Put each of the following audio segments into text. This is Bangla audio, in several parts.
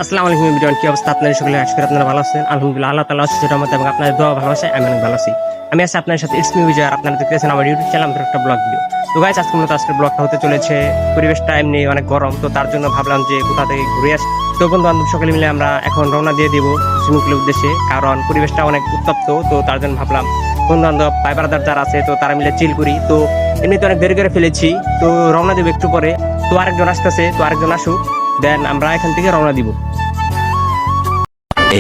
আসসালামু আলাইকুম এভরিওয়ান, কি অবস্থা আপনাদের? সকলে আশা করি আপনারা ভালো আছেন। আলহামদুলিল্লাহ, আল্লাহ তাআলা আশীর্বাদ রহমতে এবং আপনাদের দোয়া ভালোবাসায় আমি অনেক ভালো আছি। আমি আছি আপনাদের সাথে ইটস মি বিজয়, আর আপনারা দেখতেছেন আমার ইউটিউব চ্যানেল আমাদের একটা ব্লগ ভিডিও। তো গাইস, আজকে মূলত আজকের ব্লগটা হতে চলেছে, পরিবেশটা এমনি অনেক গরম, তো তার জন্য ভাবলাম যে কোথা থেকে ঘুরে আসি। তো বন্ধু বান্ধব সকলে মিলে আমরা এখন রওনা দিয়ে দিব সুইমিং পুলের উদ্দেশ্যে, কারণ পরিবেশটা অনেক উত্তপ্ত। তো তার জন্য ভাবলাম বন্ধু বান্ধব ভাই ব্রাদার যারা আছে তো তারা মিলে চিল করি। তো এমনিতে অনেক দেরি করে ফেলেছি, তো রওনা দেবো একটু পরে। তো আরেকজন আসতেছে, তো আরেকজন আসুক, দেন আমরা এখান থেকে রওনা দিব।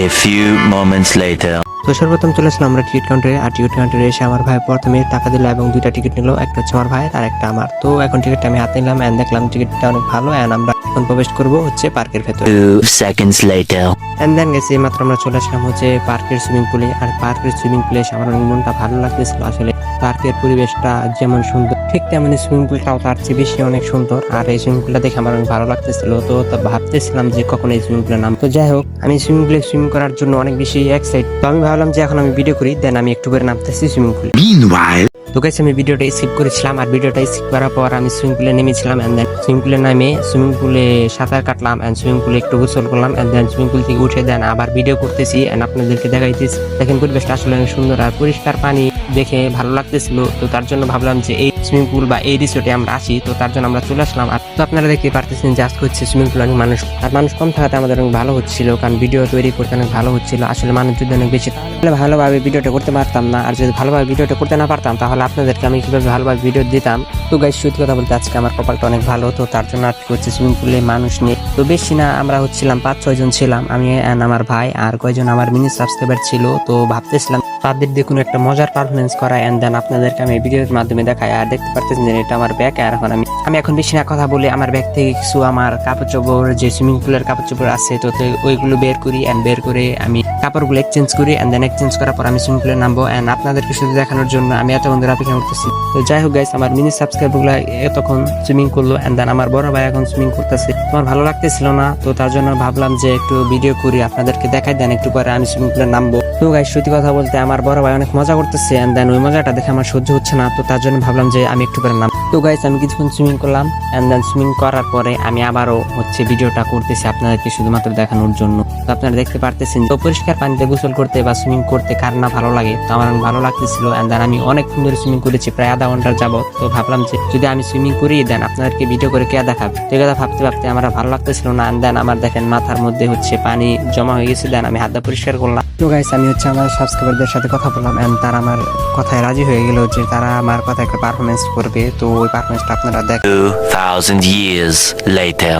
A few moments later. তো সর্বপ্রথম চলেছিলাম আমরা টিকিট কাউন্টারে, আর টিকিট কাউন্টারে এসে আমার ভাই প্রথমে টাকা দিল এবং দুইটা টিকিট নিল, একটা হচ্ছে আমার ভাইয়ের আর একটা আমার। তো এখন টিকিটটা আমি হাতে নিলাম এন্ড দেখলাম টিকিটটা অনেক ভালো, এন্ড আমরা এখন প্রবেশ করব হচ্ছে পার্কের ভেতরে। 2 seconds later. এন্ড দেন গেছি মাত্র আমরা চলে আসলাম হচ্ছে পার্কের সুইমিং পুলে। আর পার্কের সুইমিং পুলে এসে আমার অনেক মনটা ভালো লাগতেছিল। আসলে পার্কের পরিবেশটা যেমন সুন্দর, ঠিক তেমনি সুইমিং পুলটাও তার চেয়ে বেশি অনেক সুন্দর। আর এই সুইমিং পুলটা দেখে আমার অনেক ভালো লাগতেছিল। তো ভাবতেছিলাম যে কখন এই সুইমিং পুলের নাম। তো যাই হোক, আমি সুইমিং পুলে সুইমিং করার জন্য অনেক বেশি এক্সাইট। তো আমি ভাবলাম যে এখন আমি ভিডিও করি, দেন আমি একটু করে নামতেছি সুইমিং পুলে। Meanwhile. তো গাইস, আমি ভিডিওটা স্কিপ করেছিলাম, আর ভিডিওটা স্কিপ করার পর আমি সুইমিং পুলে নেমেছিলাম। এন্ড দেন সুইমিং পুলে নামে সুইমিং পুলে সাঁতার কাটলাম, এন্ড সুইমিং পুলে একটু গোসল করলাম, এন্ড দেন সুইমিং পুল থেকে উঠে দেন আবার ভিডিও করতেছি এন্ড আপনাদেরকে দেখাইতেছি। দেখেন পরিবেশটা আসলে অনেক সুন্দর আর পরিষ্কার পানি দেখে ভালো লাগতেছিল। তো তার জন্য ভাবলাম যে এই সুইমিং পুল বা এই রিসোর্টে আমরা আসি, তো তার জন্য আমরা চলে আসলাম। আর তো আপনারা দেখতে পারতেছেন যে আজকে হচ্ছে সুইমিং পুল অনেক মানুষ, আর মানুষ কম থাকাতে আমাদের অনেক ভালো হচ্ছিল, কারণ ভিডিও তৈরি করতে অনেক ভালো হচ্ছিল। আসলে মানুষ যদি অনেক বেশি তাহলে ভালোভাবে ভিডিওটা করতে পারতাম না, আর যদি ভালোভাবে ভিডিওটা করতে না পারতাম তাহলে আপনাদেরকে আমি কিভাবে ভালোভাবে ভিডিও দিতাম। তো গাইস, সত্যি কথা বলতে আজকে আমার কপালটা অনেক ভালো। তো তার জন্য আজকে হচ্ছে সুইমিং পুলে মানুষ নেই, তো বেশি না, আমরা হচ্ছিলাম 5-6 জন ছিলাম, আমি and আমার ভাই আর কয়েকজন আমার মিনি সাবস্ক্রাইবার ছিল। তো ভাবতেছিলাম তাদের দেখুন একটা মজার পারফরমেন্স করা, এন্ড দেন আপনাদেরকে আমি ভিডিওর মাধ্যমে দেখাই। আর দেখতে পারতেছেন যে এটা আমার ব্যাগ, আর এখন আমি এখন বেশি না কথা বলে আমার ব্যাগ থেকে কিছু আমার কাপড় চোপড়, যে সুইমিং পুলের কাপড় চোপড় আছে তো ওইগুলো বের করি, এন্ড বের করে আমি কাপড়গুলো এক্সচেঞ্জ করি, এন্ড দেন এক্সচেঞ্জ করার পর আমি সুইমিং পুলে নামবো, এন্ড আপনাদেরকে শুধু দেখানোর জন্য আমি এত বন্ধুরা অপেক্ষা করতেছি। তো যাই হোক গাইস, আমার মিনি সাবস্ক্রাইবার গুলো এতক্ষণ সুইমিং করলো, এন্ড দেন আমার বড় ভাই এখন সুইমিং করতেছে। তোমার ভালো লাগতেছিল না, তো তার জন্য ভাবলাম যে একটু ভিডিও করি, আপনাদেরকে দেখাই, দেন একটু পরে আমি সুইমিং পুলে নামবো। তো গাইস, সত্যি কথা বলতে আমার বড় ভাই অনেক মজা করতেছে, এন্ড দেন ওই মজাটা দেখে আমার সহ্য হচ্ছে না, তো তার জন্য ভাবলাম যে আমি একটু করে নাম। তো গাইস, আমি কিছুক্ষণ সুইমিং করলাম, এন্ড দেন সুইমিং করার পরে আমি আবারও হচ্ছে ভিডিওটা করতেছি আপনাদেরকে শুধুমাত্র দেখানোর জন্য। তো আপনারা দেখতে পারতেছেন তো পরিষ্কার পানিতে গোসল করতে বা সুইমিং করতে কার না ভালো লাগে, তো আমার অনেক ভালো লাগতেছিল। এন্ড দেন আমি অনেকক্ষণ ধরে সুইমিং করেছি, প্রায় আধা ঘন্টার যাবত। তো ভাবলাম যে যদি আমি সুইমিং করি দেন আপনাদেরকে ভিডিও করে কে দেখাবে। তো এই কথা ভাবতে ভাবতে আমার ভালো লাগতেছিল না, এন্ড দেন আমার দেখেন মাথার মধ্যে হচ্ছে পানি জমা হয়ে গেছে, দেন আমি হাতটা পরিষ্কার করলাম। তো গাইস, আমি হচ্ছে আমার সাবস্ক্রাইবারদের সাথে কথা বললাম, এন্ড তারা আমার কথায় রাজি হয়ে গেল যে তারা আমার কথা একটা পারফরমেন্স করবে। তো ওই পারফরমেন্সটা আপনারা দেখেন। 2000 years later.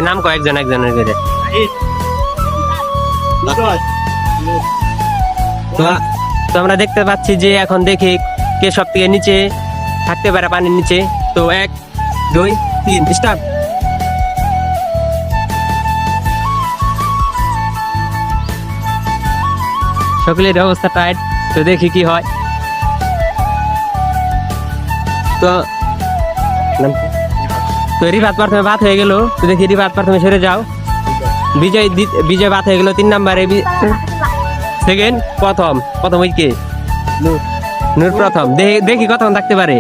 নাম কয়েকজন একজনের করে তো আমরা দেখতে পাচ্ছি যে এখন দেখি কে সব থেকে নিচে থাকতে পারে পানির নিচে। তো 1 2 3 স্টার্ট। সকলের অবস্থা টাইট, তো দেখি কি হয়। তো রিফাত প্রথমে বাদ হয়ে গেল, তো দেখি রিফাত প্রথমে সরে যাও। বিজয় বাদ হয়ে গেল 3 নম্বরে। সেকেন্ড প্রথম ওই কে নূর প্রথম। দেখি কতক্ষণ থাকতে পারে।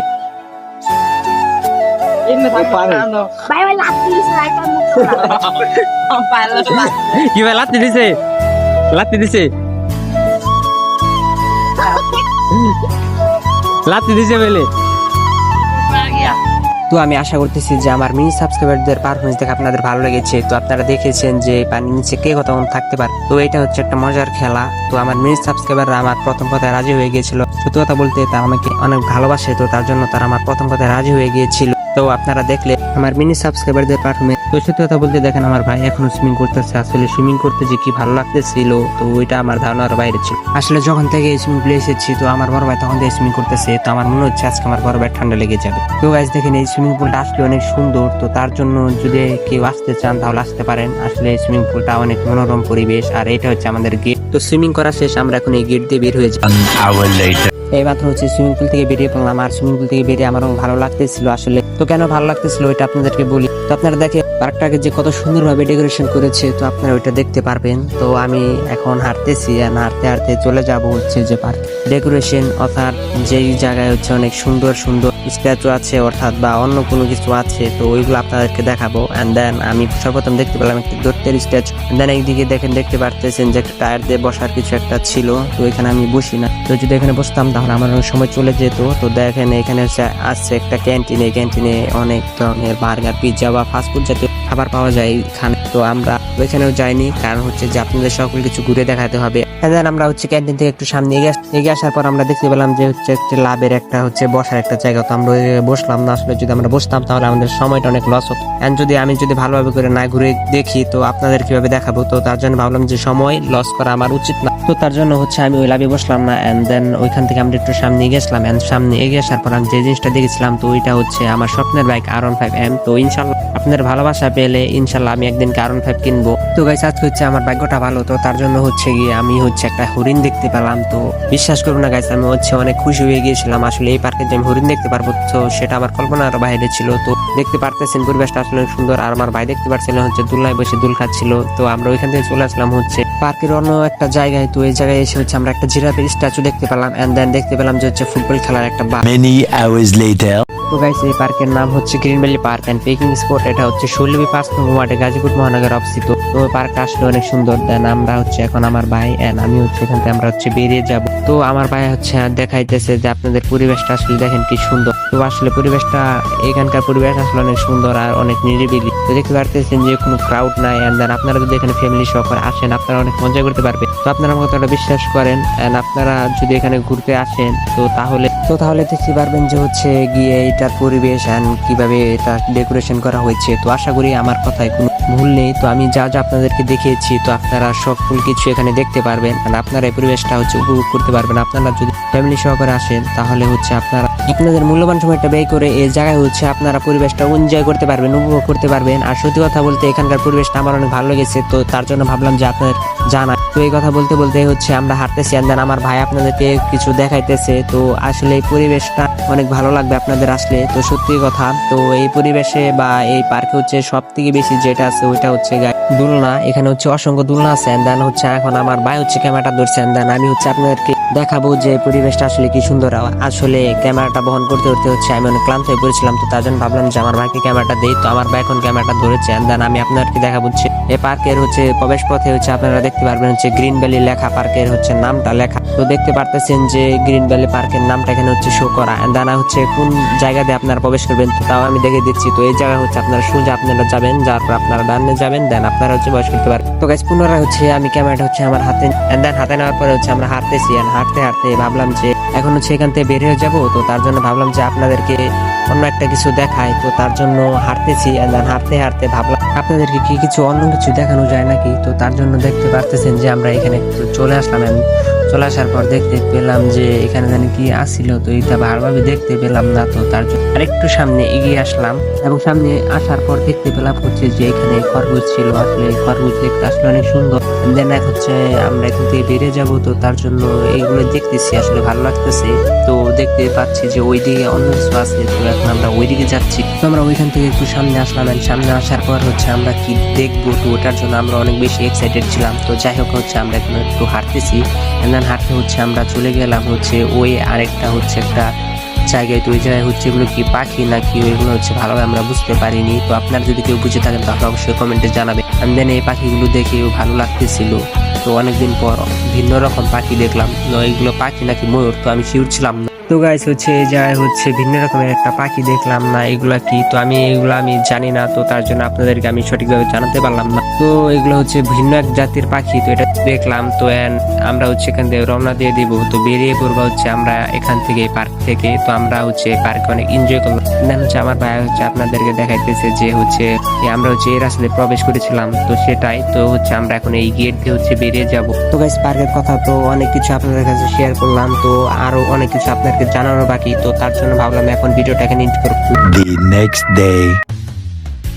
কি ভাই লাত্তি দিছে লাত্তি দিছে বলে। তো আমি আশা করতেছি যে আমার মিনি সাবস্ক্রাইবারদের পারফরমেন্স দেখে আপনাদের ভালো লেগেছে। তো আপনারা দেখেছেন যে পানির নিচে কে কতক্ষণ থাকতে পারে, তো এটা হচ্ছে একটা মজার খেলা। তো আমার মিনি সাবস্ক্রাইবাররা আমার প্রথম কথায় রাজি হয়ে গিয়েছিল। সত্যি কথা বলতে তারা আমাকে অনেক ভালোবাসে, তো তার জন্য তারা আমার প্রথম কথায় রাজি হয়ে গিয়েছিল। তো আপনারা দেখলে আমার মিনি সাবস্ক্রাইবারদের পারফরমেন্স। তো সত্যি কথা বলতে দেখেন আমার ভাই এখনো সুইমিং করতেছে। আসলে সুইমিং করতে যে কি ভালো লাগতেছিল, তো ওইটা আমার ধারণার বাইরে ছিল। আসলে যখন থেকে সুইমিং পুলে এসেছি, তো আমার বড় ভাই তখন থেকে সুইমিং করতেছে, তো আমার মনে হচ্ছে আজকে আমার বড় ভাই ঠান্ডা লেগে যাবে। তো গাইস দেখেন এই সুইমিং পুলটা আসলে অনেক সুন্দর, তো তার জন্য যদি কেউ আসতে চান তাহলে আসতে পারেন। আসলে সুইমিং পুলটা অনেক মনোরম পরিবেশ, আর এটা হচ্ছে আমাদের গেট। তো সুইমিং করা শেষ, আমরা এখন এই গেট দিয়ে বের হয়ে যাই। 1 hour later. এই মাত্র হচ্ছে সুইমিং পুল থেকে বেরিয়ে পড়লাম, আর সুইমিং পুল থেকে বেরিয়ে আমারও ভালো লাগতেছিল। আসলে তো কেন ভালো লাগতেছিল ওইটা আপনাদেরকে বলি। তো আপনারা দেখে পার্কটাকে যে কত সুন্দরভাবে ডেকোরেশন করেছে, তো আপনারা ওইটা দেখতে পারবেন। তো আমি এখন হাঁটতেছি, আর হাঁটতে হাঁটতে চলে যাব হচ্ছে যে পার্ক ডেকোরেশন, অর্থাৎ যেই জায়গায় হচ্ছে অনেক সুন্দর সুন্দর স্ট্যাচু আছে অর্থাৎ বা অন্য কোনো কিছু আছে, তো ওইগুলো আপনাদেরকে দেখাবো। এন্ড দেন আমি সর্বপ্রথম দেখতে পেলাম একটি দৈত্যের স্ট্যাচু। দেন এইদিকে দেখতে পারতেছেন যে একটা টায়ার দিয়ে বসার কিছু একটা ছিল, তো এখানে আমি বসি না। তো যদি এখানে বসতাম তাহলে আমার অনেক সময় চলে যেত। তো দেখেন এখানে আসছে একটা ক্যান্টিন, এই ক্যান্টিনে অনেক ধরনের বার্গার, পিৎজা বা ফাস্টফুড জাতীয় খাবার পাওয়া যায় এখানে। তো আমরা ওইখানেও যাইনি, কারণ হচ্ছে যে আপনাদের সকল কিছু ঘুরে দেখাতে হবে। দেন আমরা হচ্ছে ক্যান্টিন থেকে একটু সামনে এগিয়ে আসার পর আমরা দেখতে পেলাম যে হচ্ছে একটা লাভের একটা হচ্ছে বসার একটা জায়গা। তো আমরা বসলাম না, আসলে যদি আমরা বসতাম তাহলে আমাদের সময়টা অনেক লস হতো। এন্ড যদি আমি ভালোভাবে করে না ঘুরে দেখি তো আপনাদের কিভাবে দেখাবো, তো তার জন্য ভাবলাম যে সময় লস করা আমার উচিত না। তো তার জন্য হচ্ছে আমি ওই লাভে বসলাম না। এন্ড দেন ওইখান থেকে আমরা একটু সামনে এগিয়ে আসলাম। এন্ড সামনে এগিয়ে আসার পর আমি যে জিনিসটা দেখেছিলাম, তো ওইটা হচ্ছে আমার স্বপ্নের বাইক R15M। তো ইনশাল্লাহ আপনাদের ভালোবাসা পেলে ইনশাল্লাহ আমি একদিন R15 কিনবো। তো গাইস আজকে হচ্ছে আমার ভাগ্যটা ভালো, তো তার জন্য হচ্ছে গিয়ে আমি হচ্ছে একটা হরিণ দেখতে পেলাম। তো বিশ্বাস করবো না গাইস, আমি হচ্ছে অনেক খুশি হয়ে গিয়েছিলাম। আসলে এই পার্কে যে আমি হরিণ দেখতে পারবো, তো সেটা আমার কল্পনার বাইরে ছিল। তো দেখতে পারতেছেন পরিবেশটা আসলে অনেক সুন্দর। আর আমার ভাই দেখতে পাচ্ছিলেন হচ্ছে দুলনায় বসে দুল খাচ্ছিল। তো আমরা ওইখান থেকে চলে আসলাম হচ্ছে পার্কের অন্য একটা জায়গায়। তো এই জায়গায় এসে হচ্ছে আমরা একটা জিরাফের স্ট্যাচু দেখতে পেলাম। এন্ড দেন দেখতে পেলাম যে হচ্ছে ফুটবল খেলার একটা Many hours later. তো গাইস এই পার্কের নাম হচ্ছে green valley park and picnic spot. এটা হচ্ছে 16 5 নং ওয়ার্ডে গাজীপুর মহানগরে অবস্থিত। তো পার্কটা আসলে অনেক সুন্দর। দেন আমরা হচ্ছে এখন আমার ভাই এন্ড আমি হচ্ছে এখান থেকে আমরা হচ্ছে বেরিয়ে যাব। তো আমার ভাই হচ্ছে দেখাইতেছে যে আপনাদের পরিবেশটা আসলে দেখেন কি সুন্দর। তো আসলে পরিবেশটা এখানকার পরিবেশ আসলে অনেক সুন্দর আর অনেক নিরিবিলি। তো দেখতে পারতেছেন যে কোনো ক্রাউড নাই। এন্ড দেন আপনারা যদি এখানে ফ্যামিলি সহ করে আসেন আপনারা অনেক মজা করতে পারবেন। তো আপনারা আমার কথাটা বিশ্বাস করেন, এন্ড আপনারা যদি এখানে ঘুরতে আসেন তো তাহলে দেখতে পারবেন যে হচ্ছে গিয়ে এটার পরিবেশ এন্ড কিভাবে এটা ডেকোরেশন করা হয়েছে। তো আশা করি আমার কথায় কোনো ভুল নেই। তো আমি যা যা আপনাদেরকে দেখিয়েছি, তো আপনারা সকল কিছু এখানে দেখতে পারবেন আর আপনারা এই পরিবেশটা হচ্ছে উপভোগ করতে পারবেন। আপনারা যদি ফ্যামিলি সহকারে আসেন তাহলে হচ্ছে আপনারা আপনাদের মূল্যবান সময়টা ব্যয় করে এই জায়গায় হচ্ছে আপনারা পরিবেশটা এনজয় করতে পারবেন, উপভোগ করতে পারবেন। আর সত্যি কথা বলতে এখানকার পরিবেশটা আমার অনেক ভালো লেগেছে, তো তার জন্য ভাবলাম যে আপনাদের জানা। তো এই কথা বলতে বলতে হচ্ছে আমরা হাঁটতেছি, এন্ড দেন আমার ভাই আপনাদেরকে কিছু দেখাইতেছে। তো আসলে এই পরিবেশটা অনেক ভালো লাগবে আপনাদের আসলে। তো সত্যি কথা, তো এই পরিবেশে বা এই পার্কে হচ্ছে সব থেকে বেশি যেটা আছে ওইটা হচ্ছে দুলনা। এখানে হচ্ছে অসংখ্য দুলনা আছে। এন্ড দেন হচ্ছে এখন আমার ভাই হচ্ছে ক্যামেরাটা ধরছে। এন্ড দেন আমি হচ্ছে আপনাদেরকে দেখাবো যে পরিবেশটা আসলে কি সুন্দর। আসলে ক্যামেরাটা বহন করতে করতে হচ্ছে আমি অনেক ক্লান্ত হয়ে পড়েছিলাম। তো তার জন্য ভাবলাম যে আমার ভাইকে ক্যামেরাটা দেই। তো আমার ভাই এখন ক্যামেরাটা ধরেছে। এন্ড দেন আমি আপনাদেরকে দেখাবো হচ্ছে এই পার্কের হচ্ছে প্রবেশ পথে হচ্ছে আপনারা দেখতে পারবেন হচ্ছে গ্রিন ভ্যালি লেখা, পার্কের হচ্ছে নামটা লেখা। তো দেখতে পারতেছেন যে গ্রিন ভ্যালি পার্কের নামটা এখানে হচ্ছে শো করা। এন্ড দেন হচ্ছে কোন জায়গা দিয়ে আপনারা প্রবেশ করবেন তো তাও আমি দেখে দিচ্ছি। তো এই জায়গা হচ্ছে আপনারা সোজা আপনারা যাবেন, যাওয়ার পর আপনারা ডানে যাবেন, দেন আপনারা হচ্ছে প্রবেশ করতে পারবেন। তো গাইস পুনরায় হচ্ছে আমি ক্যামেরাটা হচ্ছে আমার হাতে, এন্ড দেন হাতে নেওয়ার পরে হচ্ছে আমরা হাঁটতেছি। এন্ড হাঁটতে হাঁটতে ভাবলাম যে এখন হচ্ছে এখান থেকে বের হয়ে যাবো। তো তার জন্য ভাবলাম যে আপনাদেরকে অন্য একটা কিছু দেখাই। তো তার জন্য হাঁটতেছি, এন্ড দেন হাঁটতে হাঁটতে ভাবলাম আপনাদেরকে কি কিছু অন্য কিছু দেখানো যায় নাকি। তো তার জন্য দেখতে পারতেছেন যে আমরা এখানে চলে আসলাম। চলে আসার পর দেখতে পেলাম যে এখানে জানি কি আসছিল, তো এটা ভালোভাবে দেখতে পেলাম না। তো তার জন্য আরেকটু সামনে এগিয়ে আসলাম এবং সামনে আসার পর দেখতে পেলাম হচ্ছে যে এখানে খরগোশ ছিল। আসলে খরগোশ দেখতে আসলে অনেক সুন্দর। দেন হচ্ছে আমরা এখান থেকে বেরিয়ে যাব। তো তার জন্য এইগুলো দেখতেছি, আসলে ভালো লাগতেছে। তো দেখতে পাচ্ছি যে ওইদিকে অন্য কিছু আছে, তো এখন আমরা ওইদিকে যাচ্ছি। তো আমরা ওইখান থেকে একটু সামনে আসলাম। সামনে আসার পর হচ্ছে আমরা কি দেখবো, তো ওটার জন্য আমরা অনেক বেশি এক্সাইটেড ছিলাম। তো যাই হোক হচ্ছে আমরা এখন একটু হাঁটতেছি। হাঁটতে হচ্ছে আমরা চলে গেলাম হচ্ছে ওই আরেকটা হচ্ছে একটা জায়গায়। তো ওই জায়গায় হচ্ছে এগুলো কি পাখি নাকি ওইগুলো হচ্ছে ভালোভাবে আমরা বুঝতে পারিনি। তো আপনারা যদি কেউ বুঝে থাকেন তাহলে অবশ্যই কমেন্টে জানাবেন। দেন এই পাখিগুলো দেখেও ভালো লাগতেছিল। তো অনেকদিন পর ভিন্ন রকম পাখি দেখলাম। এইগুলো পাখি নাকি ময়ূর তো আমি শিওর ছিলাম না। তো গাইস হচ্ছে এই জায়গায় হচ্ছে ভিন্ন রকমের একটা পাখি দেখলাম না, এগুলা কি তো আমি জানি না। তো তার জন্য আপনাদেরকে আমি সঠিকভাবে জানাতে পারলাম না। তো এগুলো হচ্ছে ভিন্ন এক জাতির পাখি, তো এটা দেখলাম। তো আমরা হচ্ছে এখান থেকে রওনা দিয়ে দিব। তো বেরিয়ে পড়বো হচ্ছে আমরা এখান থেকে পার্ক থেকে। তো আমরা হচ্ছে পার্কে অনেক এনজয় করলাম। দেন হচ্ছে আমার ভাই হচ্ছে আপনাদেরকে দেখাইতেছে যে হচ্ছে আমরা হচ্ছে এই রাস্তায় প্রবেশ করেছিলাম, তো সেটাই। তো হচ্ছে আমরা এখন এই গেট দিয়ে হচ্ছে বেরিয়ে যাব। তো গাইস পার্কের কথা তো অনেক কিছু আপনাদের কাছে শেয়ার করলাম। তো আরো অনেক কিছু আপনাদেরকে জানানো বাকি। তো তার জন্য ভাবলাম এখন ভিডিওটা এখানে এন্ড করব। The next day.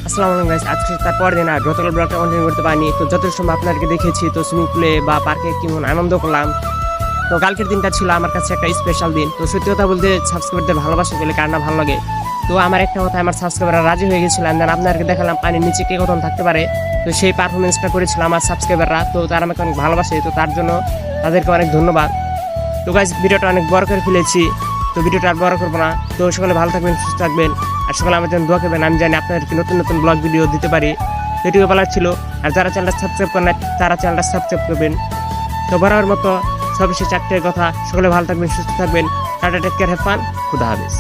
আসসালামু আলাইকুম গাইস, আজকে তারপর দিন আর গতকাল ব্লগটা কন্টিনিউ করতে পারিনি। তো যতটুকু সময় আপনাদেরকে দেখেছি তো সুইমিং পুলে বা পার্কে কেমন আনন্দ করলাম। তো কালকের দিনটা ছিল আমার কাছে একটা স্পেশাল দিন। তো সত্যি কথা বলতে সাবস্ক্রাইবারদের ভালোবাসা পেলে কার না ভালো লাগে। তো আমার একটা কথা, আমার সাবস্ক্রাইবাররা রাজি হয়ে গেছিল, দেন আপনাদেরকে দেখালাম পানির নিচে কে কখন থাকতে পারে। তো সেই পারফরমেন্সটা করেছিল আমার সাবস্ক্রাইবাররা, তো তারা আমাকে অনেক ভালোবাসে, তো তার জন্য তাদেরকে অনেক ধন্যবাদ। তো গাইস ভিডিওটা অনেক বড় করে ফেলেছি, তো ভিডিওটা আর বড় করবো না। তো সকলে ভালো থাকবেন, সুস্থ থাকবেন, আর সকলে আমার জন্য দোয়া করবেন। আমি জানি আপনাদেরকে নতুন নতুন ব্লগ ভিডিও দিতে পারি, এটুকু বলার ছিল। আর যারা চ্যানেলটা সাবস্ক্রাইব করেন না তারা চ্যানেলটা সাবস্ক্রাইব করবেন। তো বরাবর মতো সবশেষে চারটে কথা, সকলে ভালো থাকবেন, সুস্থ থাকবেন, tata, take care, have fun, খুদা হাফেজ।